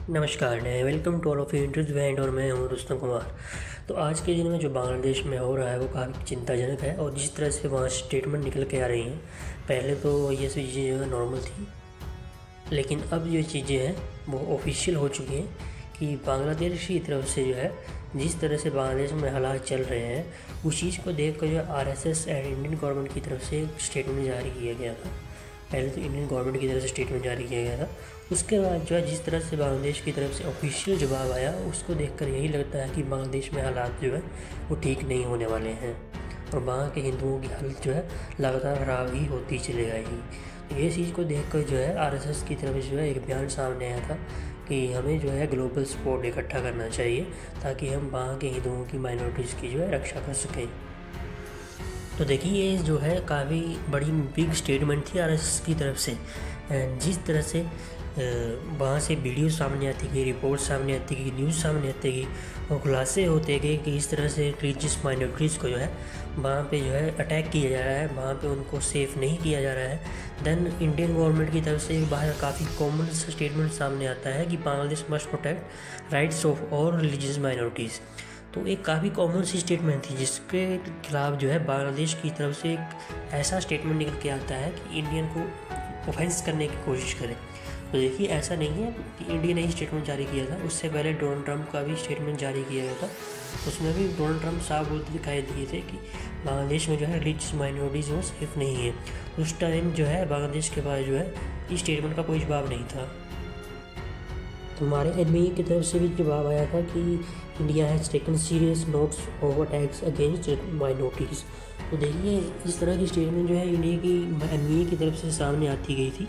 नमस्कार, welcome to all of you interest band और मैं हूं रुस्तम कुमार। तो आज के दिन में जो बांग्लादेश में हो रहा है वो काफ़ी चिंताजनक है और जिस तरह से वहाँ स्टेटमेंट निकल के आ रही हैं, पहले तो ये सब चीज़ें जो है नॉर्मल थी, लेकिन अब जो चीज़ें हैं वो ऑफिशियल हो चुकी हैं कि बांग्लादेश की तरफ से जो है जिस तरह से बांग्लादेश में हालात चल रहे हैं उस चीज़ को देख कर जो आरएसएस एंड इंडियन गवर्नमेंट की तरफ से एक स्टेटमेंट जारी किया गया था। पहले तो इंडियन गवर्नमेंट की तरफ से स्टेटमेंट जारी किया गया था, उसके बाद जो है जिस तरह से बांग्लादेश की तरफ से ऑफिशियल जवाब आया उसको देखकर यही लगता है कि बांग्लादेश में हालात जो है वो ठीक नहीं होने वाले हैं और वहाँ के हिंदुओं की हालत जो है लगातार ख़राब ही होती चली जाएगी। तो ये चीज़ को देखकर जो है आरएसएस की तरफ से जो है एक बयान सामने आया था कि हमें जो है ग्लोबल सपोर्ट इकट्ठा करना चाहिए ताकि हम वहाँ के हिंदुओं की माइनॉरिटीज़ की जो है रक्षा कर सकें। तो देखिए ये जो है काफ़ी बड़ी बिग स्टेटमेंट थी आरएसएस की तरफ से। जिस तरह से वहाँ से वीडियो सामने आती गई, रिपोर्ट सामने आती गई, न्यूज़ सामने आती गई और खुलासे होते गए कि इस तरह से रिलीजियस माइनॉरिटीज़ को जो है वहाँ पे जो है अटैक किया जा रहा है, वहाँ पे उनको सेफ़ नहीं किया जा रहा है। देन इंडियन गवर्नमेंट की तरफ से बाहर काफ़ी कॉमन स्टेटमेंट सामने आता है कि Bangladesh must protect rights of all religious minorities. तो एक काफ़ी कॉमन सी स्टेटमेंट थी जिसके खिलाफ जो है बांग्लादेश की तरफ से एक ऐसा स्टेटमेंट निकल के आता है कि इंडियन को ऑफेंस करने की कोशिश करे। तो देखिए ऐसा नहीं है कि इंडिया ने ही स्टेटमेंट जारी किया था, उससे पहले डोनाल्ड ट्रंप का भी स्टेटमेंट जारी किया गया था। उसमें भी डोनाल्ड ट्रंप साफ बोलते दिखाई दिए थे कि बांग्लादेश में जो है रिलीजियस माइनॉरिटीज़ वो सेफ नहीं है। उस टाइम जो है बांग्लादेश के पास जो है इस स्टेटमेंट का कोई जवाब नहीं था। तो हमारे एडमी की तरफ से भी जवाब आया था कि India has taken serious notes of attacks against minorities. तो देखिए इस तरह की स्टेटमेंट जो है इंडिया की एडमी की तरफ से सामने आती गई थी,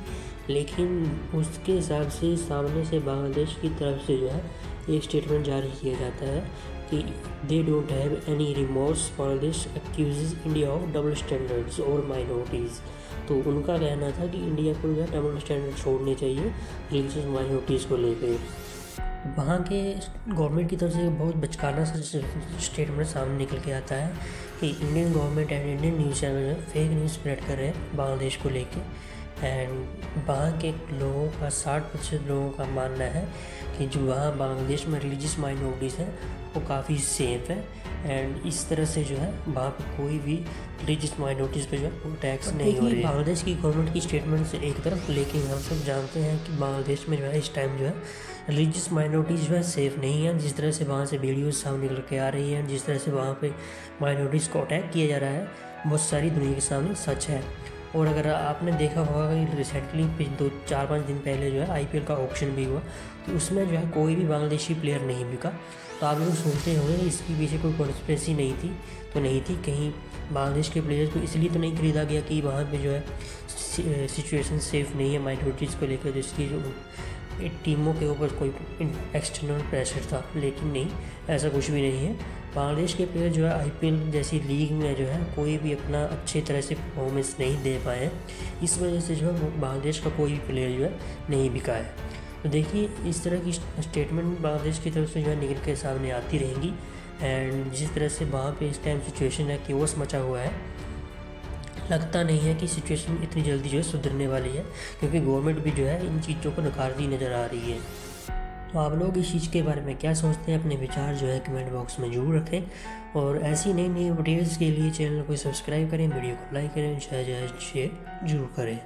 लेकिन उसके हिसाब से सामने से बांग्लादेश की तरफ से जो है एक स्टेटमेंट जारी किया जाता है कि they don't have any remorse, Bangladesh accuses India of double standards और माइनॉरिटीज़। तो उनका कहना था कि इंडिया को जो है डबल स्टैंडर्ड छोड़ने चाहिए रिलीजियस माइनॉरिटीज़ को लेकर। वहाँ के गवर्नमेंट की तरफ से बहुत बचकाना सा स्टेटमेंट सामने निकल के आता है कि Indian government and Indian news channel fake news spread कर रहे हैं बांग्लादेश को लेके। एंड वहाँ के लोगों का 60% लोगों का मानना है कि जो वहाँ बांग्लादेश में रिलीजियस माइनॉरिटीज़ हैं वो काफ़ी सेफ है एंड इस तरह से जो है वहाँ पे कोई भी रिलीजियस माइनॉरिटीज़ पे जो है टैक्स नहीं हो रही है। बांग्लादेश की गवर्नमेंट की स्टेटमेंट से एक तरफ, लेकिन हम सब जानते हैं कि बांग्लादेश में जो है इस टाइम जो है रिलीजियस माइनॉरिटीज़ जो है सेफ़ नहीं है। जिस तरह से वहाँ से वीडियोज़ सामने निकल के आ रही हैं, जिस तरह से वहाँ पे माइनॉरिटीज़ को अटैक किया जा रहा है, बहुत सारी दुनिया के सामने सच है। और अगर आपने देखा होगा कि रिसेंटली 2-4-5 दिन पहले जो है आईपीएल का ऑक्शन भी हुआ, तो उसमें जो है कोई भी बांग्लादेशी प्लेयर नहीं बिका। तो आप लोग सोचते होंगे इसके पीछे कोई कॉन्स्पिरेसी नहीं थी, तो नहीं थी। कहीं बांग्लादेश के प्लेयर्स को इसलिए तो नहीं खरीदा गया कि वहाँ पे जो है सिचुएशन सेफ़ नहीं है माइनॉरिटीज़ को लेकर, तो इसकी जो टीमों के ऊपर कोई एक्सटर्नल प्रेशर था, लेकिन नहीं, ऐसा कुछ भी नहीं है। बांग्लादेश के प्लेयर जो है आईपीएल जैसी लीग में जो है कोई भी अपना अच्छी तरह से परफॉर्मेंस नहीं दे पाए, इस वजह से जो है बांग्लादेश का कोई भी प्लेयर जो है नहीं बिका है। तो देखिए इस तरह की स्टेटमेंट बांग्लादेश की तरफ से जो है निकल के सामने आती रहेंगी। एंड जिस तरह से वहाँ पे इस टाइम सिचुएशन है केओस मचा हुआ है, लगता नहीं है कि सिचुएशन इतनी जल्दी जो है सुधरने वाली है, क्योंकि गवर्नमेंट भी जो है इन चीज़ों को नकारती नज़र आ रही है। तो आप लोग इस चीज़ के बारे में क्या सोचते हैं, अपने विचार जो है कमेंट बॉक्स में ज़रूर रखें और ऐसी नई नई वीडियोज़ के लिए चैनल को सब्सक्राइब करें, वीडियो को लाइक करें, शेयर जरूर करें।